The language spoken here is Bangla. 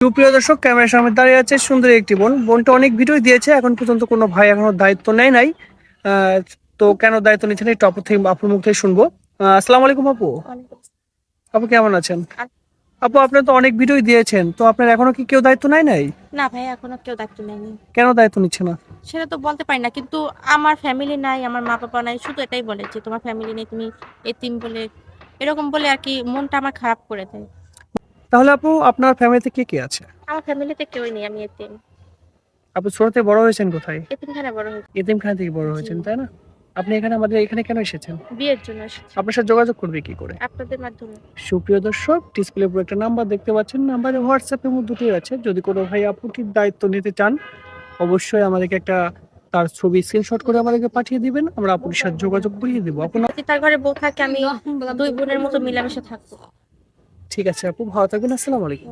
সুপ্রিয় দর্শক, ক্যামেরার সামনে দাঁড়িয়ে আছে সুন্দর একটি বোনটা অনেক ভিডিও দিয়েছে, এখন পর্যন্ত কোনো ভাই এখনো দায়িত্ব নেয় নাই। আহ, তো কেন দায়িত্ব নিচ্ছে না, একটু আপুর মুখ থেকে শুনবো। আসসালামু আলাইকুম আপু। আপু কেমন আছেন? আপু, আপনি তো অনেক ভিডিও দিয়েছেন, তো আপনার এখনো কি কেউ দায়িত্ব নেয় নাই? না ভাই, এখনো কেউ দায়িত্ব নেয়নি। কেন দায়িত্ব নিচ্ছে না? সেটা তো বলতে পারি না, কিন্তু আমার ফ্যামিলি নাই, আমার মা বাবা নাই, শুধু এটাই বলে যে তোমার ফ্যামিলি নেই, তুমি এতিম বলে, এরকম বলে আর কি মনটা আমার খারাপ করে দেয়। তাহলে আপু, আপনার ফ্যামিলিতে কে কে আছে? আমার ফ্যামিলিতে কেউই নেই, আমি এতিম। আপু ছোটতে বড় হয়েছেন কোথায়? এতিমখানায় বড় হয়েছি। এতিমখানা থেকে বড় জি, হয়েছেন, তাই না? আপনি আমাদের এখানে কেন এসেছেন? বিয়ের জন্য এসেছি। আপনার সাথে যোগাযোগ করবে কি করে? আপনাদের মাধ্যমে। সুপ্রিয় দর্শক, ডিসপ্লে উপর একটা নাম্বার দেখতে পাচ্ছেন, নাম্বারে হোয়াটসঅ্যাপ এবং দুটি আছে। যদি কোনো ভাই আপুটির দায়িত্ব নিতে চান, অবশ্যই আমাদেরকে তার ছবি স্ক্রিনশট করে আমাদেরকে পাঠিয়ে দিবেন, আমরা আপুর সাথে যোগাযোগ করিয়ে দিব। যদি তার ঘরে বউ থাকে, আমি দুই বোনের মতো মিলামিশে থাকবো। ঠিক আছে আপু, ভালো থাকবেন। আসসালামু আলাইকুম।